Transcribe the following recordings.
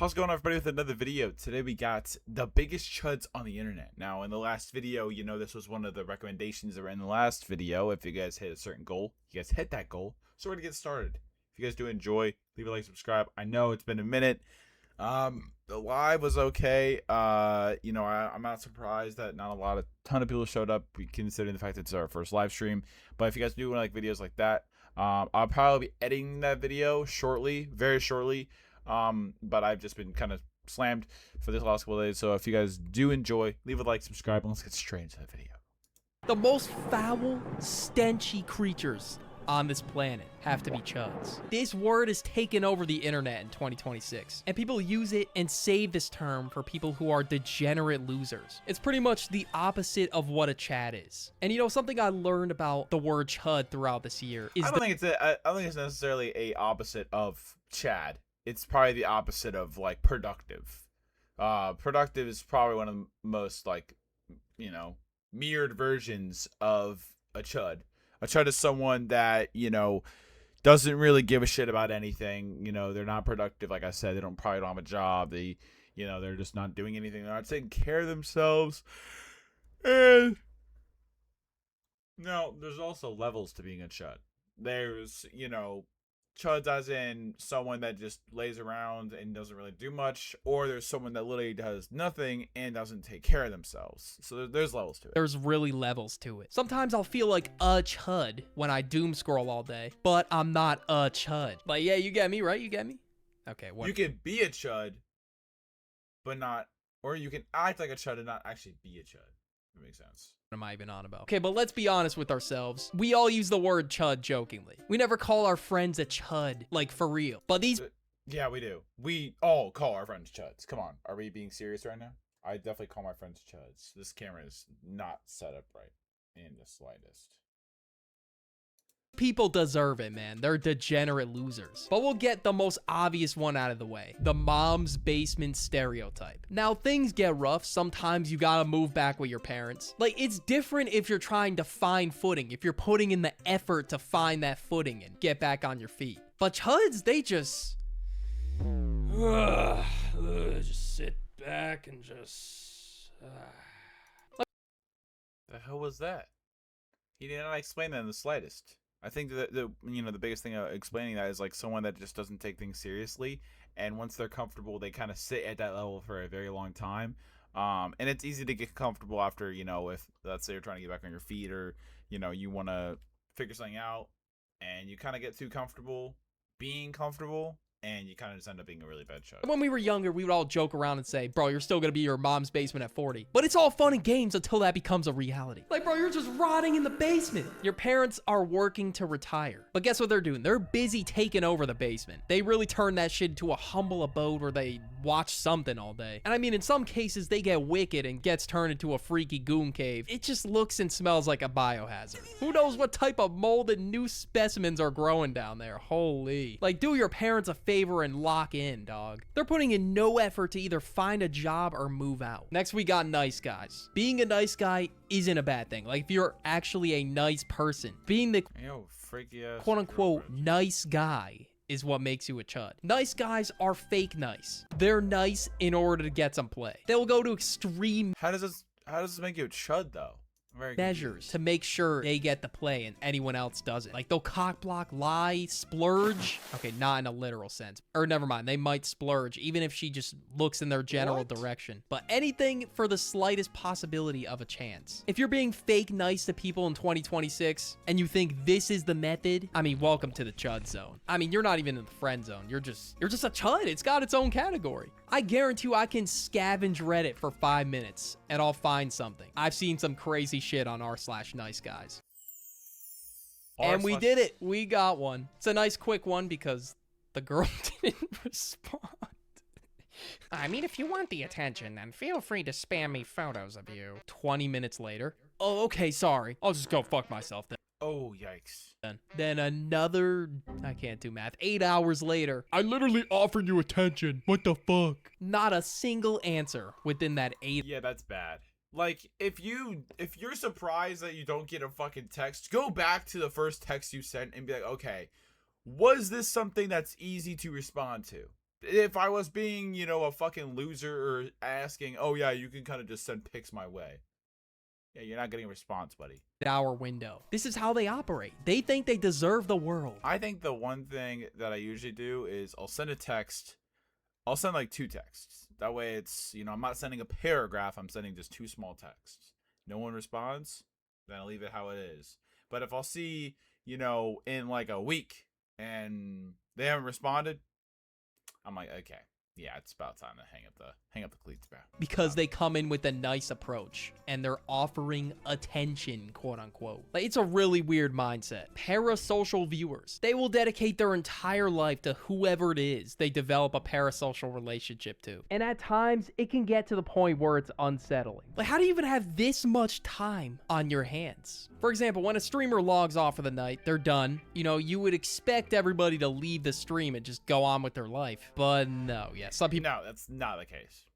How's it going, everybody, with another video? Today we got the biggest chuds on the internet. Now, in the last video, you know, this was one of the recommendations that were in the last video. If you guys hit a certain goal, you guys hit that goal. So we're going to get started. If you guys do enjoy, leave a like, subscribe. I know it's been a minute. The live was okay. You know, I'm not surprised that not a ton of people showed up, considering the fact that it's our first live stream. But if you guys do want like videos like that, I'll probably be editing that video shortly, very shortly. But I've just been kind of slammed for this last couple of days. So if you guys do enjoy, leave a like, subscribe, and let's get straight into the video. The most foul, stenchy creatures on this planet have to be chuds. This word has taken over the internet in 2026, and people use it and save this term for people who are degenerate losers. It's pretty much the opposite of what a Chad is. And you know, something I learned about the word chud throughout this year is I don't think it's necessarily a opposite of Chad. It's probably the opposite of like productive. Productive is probably one of the most, like, you know, mirrored versions of a chud. A chud is someone that, you know, doesn't really give a shit about anything. You know, they're not productive. Like I said, they probably don't have a job. They, you know, they're just not doing anything. They're not taking care of themselves. And no, there's also levels to being a chud. There's, you know, chuds as in someone that just lays around and doesn't really do much, or there's someone that literally does nothing and doesn't take care of themselves. So there's levels to it. There's really levels to it. Sometimes I'll feel like a chud when I doom scroll all day, but I'm not a chud. But yeah, you get me, right? You get me? Okay, what? You can be a chud, but not, or you can act like a chud and not actually be a chud. That makes sense. What am I even on about? Okay, but let's be honest with ourselves. We all use the word chud jokingly. We never call our friends a chud, like for real. But these... Yeah, we do. We all call our friends chuds. Come on. Are we being serious right now? I definitely call my friends chuds. This camera is not set up right in the slightest. people deserve it, man. They're degenerate losers. But we'll get the most obvious one out of the way. The mom's basement stereotype. Now, things get rough. Sometimes you gotta move back with your parents. Like, it's different if you're trying to find footing, if you're putting in the effort to find that footing and get back on your feet. But chuds, they just... just sit back and just... The hell was that? He did not explain that in the slightest. I think that the biggest thing of explaining that is like someone that just doesn't take things seriously, and once they're comfortable, they kind of sit at that level for a very long time. And it's easy to get comfortable after, you know, if let's say you're trying to get back on your feet, or you know, you want to figure something out, and you kind of get too comfortable being comfortable, and you kind of just end up being a really bad chud. When we were younger, we would all joke around and say, bro, you're still gonna be your mom's basement at 40. But it's all fun and games until that becomes a reality. Like, bro, you're just rotting in the basement. Your parents are working to retire. But guess what they're doing? They're busy taking over the basement. They really turn that shit into a humble abode where they watch something all day. And I mean, in some cases, they get wicked and gets turned into a freaky goon cave. It just looks and smells like a biohazard. Who knows what type of molded new specimens are growing down there? Holy. Like, do your parents a favor and lock in, dog. They're putting in no effort to either find a job or move out. Next, we got nice guys. Being a nice guy isn't a bad thing. Like, if you're actually a nice person, being the freaky ass quote-unquote nice guy is what makes you a chud. Nice guys are fake nice. They're nice in order to get some play. They'll go to extreme How does this make you a chud though? Very measures to make sure they get the play and anyone else doesn't. Like, they'll cock block, lie, splurge. Okay, not in a literal sense. Or never mind, they might splurge even if she just looks in their general direction. But anything for the slightest possibility of a chance. If you're being fake nice to people in 2026 and you think this is the method, I mean, welcome to the chud zone. I mean, you're not even in the friend zone. You're just a chud. It's got its own category. I guarantee you I can scavenge Reddit for 5 minutes and I'll find something. I've seen some crazy shit on r/nice guys. And we did it. We got one. It's a nice quick one because the girl didn't respond. I mean, if you want the attention, then feel free to spam me photos of you. 20 minutes later. Oh, okay, sorry. I'll just go fuck myself then. Oh, yikes. Then another, I can't do math, 8 hours later. I literally offered you attention. What the fuck? Not a single answer within that 8. Yeah, that's bad. Like, if you're surprised that you don't get a fucking text, go back to the first text you sent and be like, okay, was this something that's easy to respond to? If I was being, you know, a fucking loser or asking, oh yeah, you can kind of just send pics my way. Yeah, you're not getting a response, buddy. Hour window. This is how they operate. They think they deserve the world. I think the one thing that I usually do is I'll send a text. I'll send like 2 texts. That way it's, you know, I'm not sending a paragraph. I'm sending just 2 small texts. No one responds, then I'll leave it how it is. But if I'll see, you know, in like a week and they haven't responded, I'm like, okay, yeah, it's about time to hang up the cleats, bro. Because they come in with a nice approach and they're offering attention, quote unquote. Like, it's a really weird mindset. Parasocial viewers, they will dedicate their entire life to whoever it is they develop a parasocial relationship to. And at times, it can get to the point where it's unsettling. Like, how do you even have this much time on your hands? For example, when a streamer logs off for the night, they're done. You know, you would expect everybody to leave the stream and just go on with their life. But no, yeah, some people... No, that's not the case.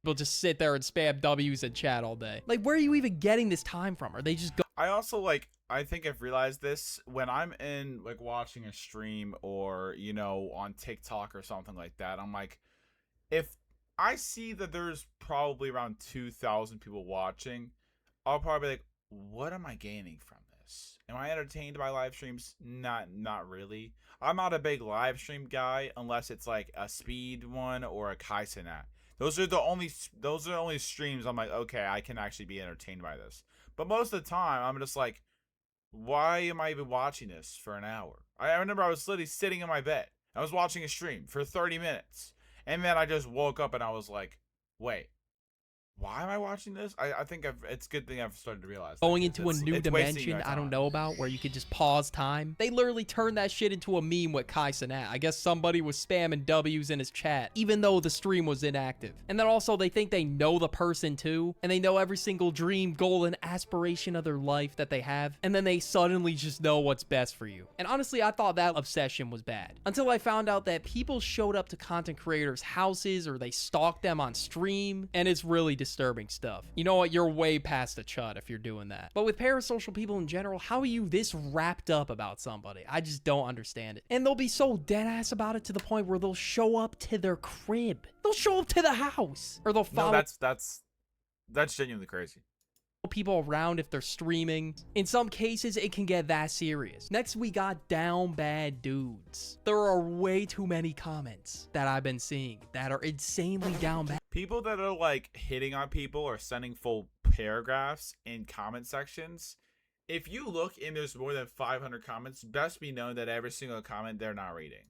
People just sit there and spam W's and chat all day. Like, where are you even getting this time from? Are they just go? I also, like, I think I've realized this when I'm in, like, watching a stream or, you know, on TikTok or something like that. I'm like, if I see that there's probably around 2,000 people watching, I'll probably be like, what am I gaining from this? Am I entertained by live streams? Not really. I'm not a big live stream guy unless it's like a speed one or a Kaisenat. Those are the only streams I'm like, okay, I can actually be entertained by this. But most of the time, I'm just like, why am I even watching this for an hour? I remember I was literally sitting in my bed. I was watching a stream for 30 minutes. And then I just woke up and I was like, wait, why am I watching this? I think it's a good thing I've started to realize. Going into a new dimension I don't know about where you could just pause time. They literally turned that shit into a meme with Kai Cenat. I guess somebody was spamming W's in his chat, even though the stream was inactive. And then also they think they know the person too, and they know every single dream, goal, and aspiration of their life that they have, and then they suddenly just know what's best for you. And honestly, I thought that obsession was bad. Until I found out that people showed up to content creators' houses or they stalked them on stream, and it's really disturbing stuff. You know what? You're way past a chud if you're doing that. But with parasocial people in general, how are you this wrapped up about somebody? I just don't understand it. And they'll be so deadass about it to the point where they'll show up to their crib. They'll show up to the house. Or they'll follow... No, that's genuinely crazy. People around if they're streaming. In some cases, it can get that serious. Next, we got down bad dudes. There are way too many comments that I've been seeing that are insanely down bad. People that are like hitting on people or sending full paragraphs in comment sections. If you look and there's more than 500 comments, best be known that every single comment they're not reading.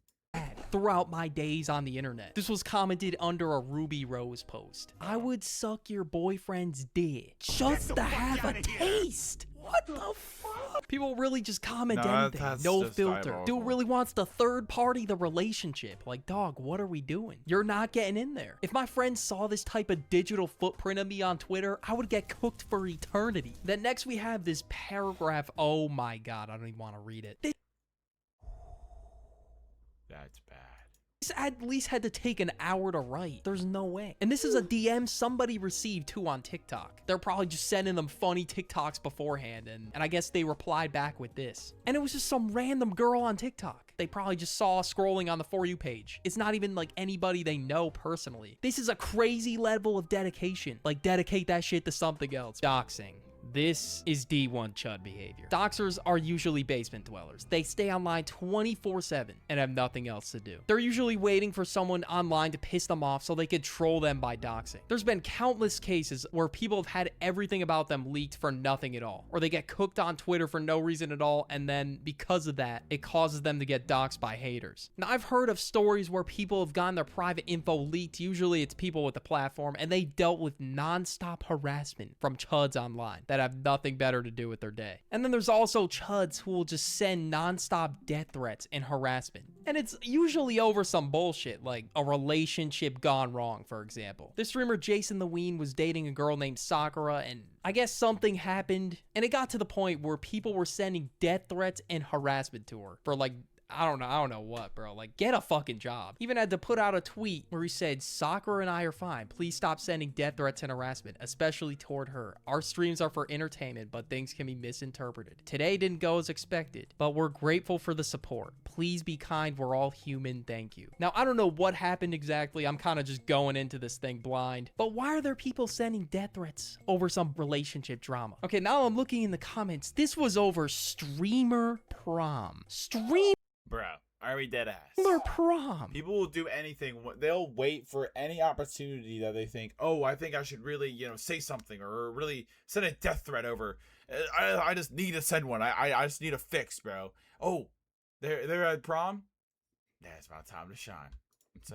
Throughout my days on the internet. This was commented under a Ruby Rose post. I would suck your boyfriend's dick just to have a taste. What the fuck? People really just comment anything. No filter. Dude really wants to third party the relationship. Like, dog, what are we doing? You're not getting in there. If my friends saw this type of digital footprint of me on Twitter, I would get cooked for eternity. Then next we have this paragraph. Oh my God, I don't even want to read it. That's bad. This at least had to take an hour to write. There's no way. And this is a DM somebody received too on TikTok. They're probably just sending them funny TikToks beforehand, and I guess they replied back with this. And it was just some random girl on TikTok. They probably just saw scrolling on the For You page. It's not even like anybody they know personally. This is a crazy level of dedication. Like, dedicate that shit to something else. Doxing. This is D1 chud behavior. Doxers are usually basement dwellers. They stay online 24/7 and have nothing else to do. They're usually waiting for someone online to piss them off so they could troll them by doxing. There's been countless cases where people have had everything about them leaked for nothing at all, or they get cooked on Twitter for no reason at all, and then because of that, it causes them to get doxed by haters. Now, I've heard of stories where people have gotten their private info leaked. Usually it's people with the platform, and they dealt with non-stop harassment from chuds online that have nothing better to do with their day. And then there's also chuds who will just send non-stop death threats and harassment. And it's usually over some bullshit, like a relationship gone wrong, for example. This streamer Jason the Ween was dating a girl named Sakura, and I guess something happened, and it got to the point where people were sending death threats and harassment to her for like, I don't know what, bro. Like, get a fucking job. Even had to put out a tweet where he said, Sakura and I are fine. Please stop sending death threats and harassment, especially toward her. Our streams are for entertainment, but things can be misinterpreted. Today didn't go as expected, but we're grateful for the support. Please be kind. We're all human. Thank you. Now, I don't know what happened exactly. I'm kind of just going into this thing blind. But why are there people sending death threats over some relationship drama? Okay, now I'm looking in the comments. This was over streamer prom. Bro, are we dead ass? Streamer prom. People will do anything. They'll wait for any opportunity that they think, oh, I think I should really, say something or really send a death threat over. I just need to send one. I just need a fix, bro. Oh, they're at prom? Yeah, it's about time to shine.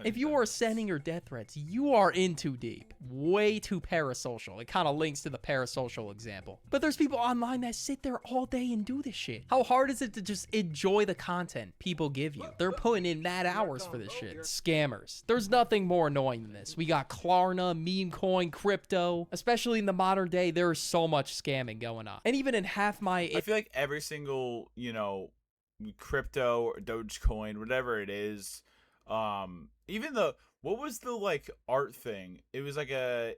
If you are sending your death threats, you are in too deep. Way too parasocial. It kind of links to the parasocial example. But there's people online that sit there all day and do this shit. How hard is it to just enjoy the content people give you? They're putting in mad hours for this shit. Scammers. There's nothing more annoying than this. We got Klarna, meme coin, crypto. Especially in the modern day, there is so much scamming going on. And even in half my... I feel like every single, crypto or Dogecoin, whatever it is, even what was the like art thing? It was like a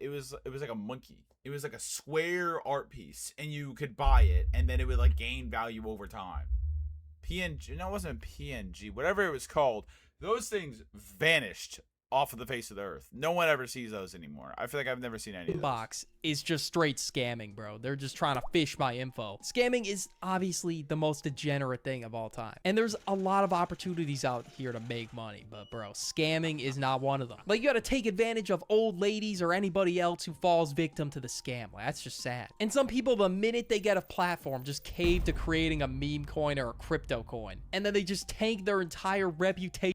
monkey. It was like a square art piece, and you could buy it, and then it would like gain value over time. PNG, no, it wasn't PNG, whatever it was called. Those things vanished off of the face of the earth. No one ever sees those anymore. I feel like I've never seen any of those. Box is just straight scamming, bro. They're just trying to fish my info. Scamming is obviously the most degenerate thing of all time. And there's a lot of opportunities out here to make money, but bro, scamming is not one of them. Like, you gotta take advantage of old ladies or anybody else who falls victim to the scam. Like, that's just sad. And some people, the minute they get a platform, just cave to creating a meme coin or a crypto coin. And then they just tank their entire reputation.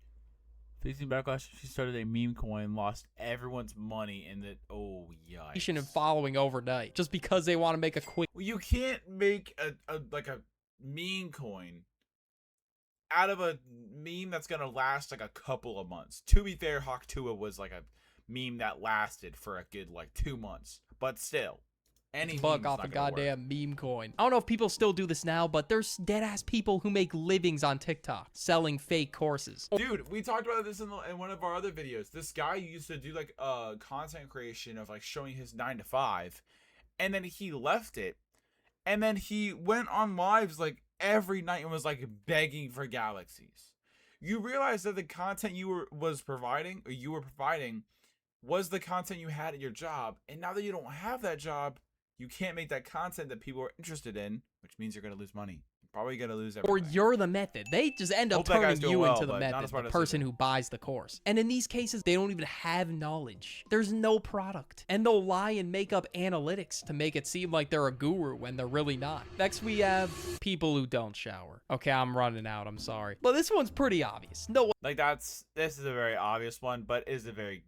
Facing backlash, she started a meme coin, lost everyone's money, and that, oh, yikes. And following overnight, just because they want to make a quick... Well, you can't make a meme coin out of a meme that's gonna last like a couple of months. To be fair, Hawk Tua was like a meme that lasted for a good like 2 months, but still. Any buck off a goddamn meme coin. I don't know if people still do this now, but there's dead ass people who make livings on TikTok selling fake courses. Dude, we talked about this in one of our other videos. This guy used to do like content creation of like showing his 9 to 5, and then he left it, and then he went on lives like every night and was like begging for galaxies. You realize that the content you were providing was the content you had at your job, and now that you don't have that job, you can't make that content that people are interested in, which means you're going to lose money. You're probably going to lose everything. Or you're the method. They just end up turning you into the method, the person who buys the course. And in these cases, they don't even have knowledge. There's no product. And they'll lie and make up analytics to make it seem like they're a guru when they're really not. Next, we have people who don't shower. Okay, I'm running out. I'm sorry. But this one's pretty obvious. No, like this is a very obvious one, but is a very,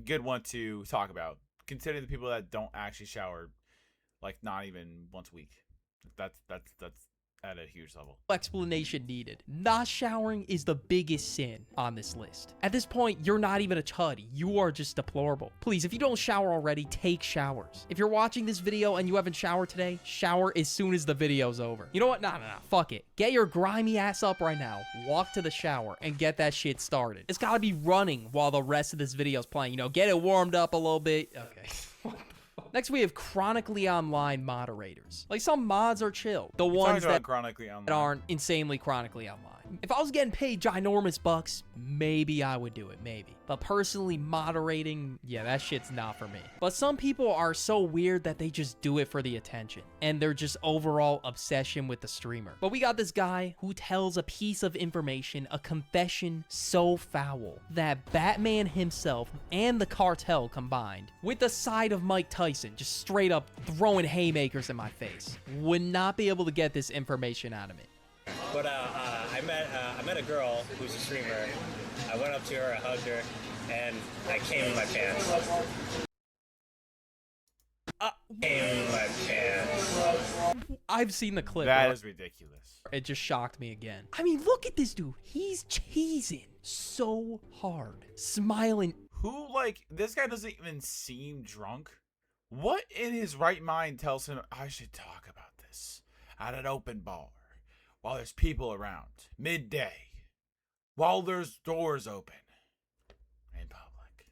good one to talk about. Considering the people that don't actually shower, like not even once a week, that's at a huge level. Explanation needed. Not showering is the biggest sin on this list. At this point, you're not even a chud. You are just deplorable. Please, if you don't shower already, take showers. If you're watching this video and you haven't showered today, shower as soon as the video's over. You know what? No. Fuck it. Get your grimy ass up right now, walk to the shower, and get that shit started. It's gotta be running while the rest of this video's playing. Get it warmed up a little bit. Okay. Next, we have chronically online moderators. Like, some mods are chill. The ones that aren't insanely chronically online. If I was getting paid ginormous bucks, maybe I would do it, maybe. But personally, moderating, yeah, that shit's not for me. But some people are so weird that they just do it for the attention. And they're just overall obsession with the streamer. But we got this guy who tells a piece of information, a confession so foul, that Batman himself and the cartel combined, with the side of Mike Tyson, just straight up throwing haymakers in my face, would not be able to get this information out of me. But I met a girl who's a streamer. I went up to her, I hugged her, and I came in my pants. Came in my pants. I've seen the clip. That is ridiculous. It just shocked me again. I mean, look at this dude. He's cheesing so hard, smiling. Who, this guy doesn't even seem drunk. What in his right mind tells him I should talk about this at an open bar while there's people around, midday, while there's doors open in public.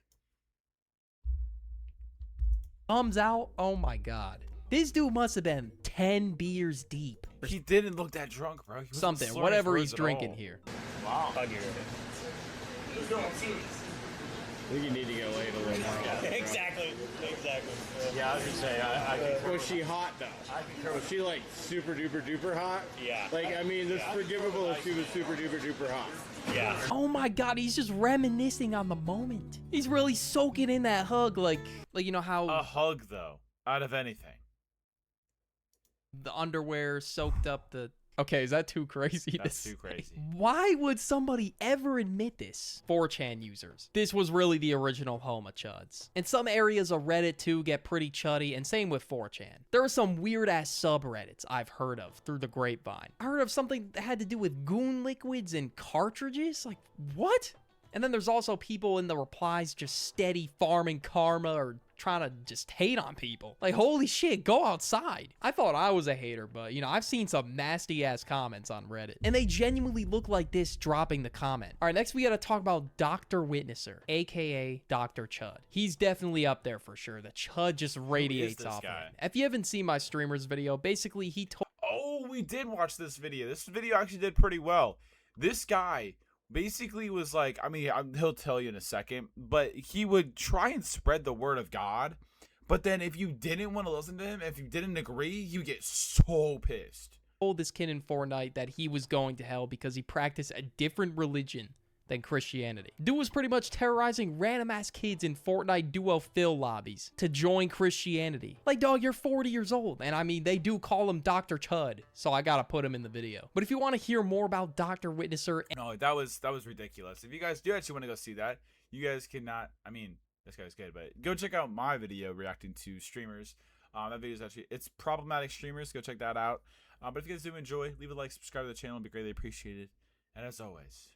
Thumbs out. Oh my god. This dude must have been 10 beers deep. He didn't look that drunk, bro. He wasn't Something, slurring whatever words he's at drinking all. here. Wow. Hug you. I think you need to get laid a little more often. Exactly. Yeah, I was gonna say, was she hot though? Was she like super duper duper hot? Yeah. Like, I mean, it's forgivable if she was super duper duper hot. Yeah. Oh my god, he's just reminiscing on the moment. He's really soaking in that hug, like you know how A hug, though, out of anything. the underwear soaked up the... Okay, is that too crazy? That's too crazy. Why would somebody ever admit this? 4chan users. This was really the original home of Chuds. And some areas of Reddit too get pretty chuddy, and same with 4chan. There are some weird ass subreddits I've heard of through the grapevine. I heard of something that had to do with goon liquids and cartridges? Like, what? And then there's also people in the replies just steady farming karma or trying to just hate on people. Like, holy shit, go outside. I thought I was a hater, but, you know, I've seen some nasty-ass comments on Reddit. And they genuinely look like this dropping the comment. All right, next we gotta talk about Dr. Witnesser, a.k.a. Dr. Chud. He's definitely up there for sure. The Chud just radiates this off guy? him. If you haven't seen my streamer's video, basically he told... Oh, we did watch this video. This video actually did pretty well. This guy basically was like, I mean, he'll tell you in a second, but he would try and spread the word of God. But then if you didn't want to listen to him, if you didn't agree, he would get so pissed. Told this kid in Fortnite that he was going to hell because he practiced a different religion than Christianity. Dude was pretty much terrorizing random ass kids in Fortnite duo fill lobbies to join Christianity. Like, dog, you're 40 years old. And I mean, they do call him Dr. Chud, so I gotta put him in the video. But if you want to hear more about Dr. Witnesser... No, that was ridiculous. If you guys do actually want to go see that, you guys cannot, I mean, this guy's good, but go check out my video reacting to streamers. That video is actually, it's problematic streamers. Go check that out. But if you guys do enjoy, leave a like, subscribe to the channel. It'd be greatly appreciated. And as always,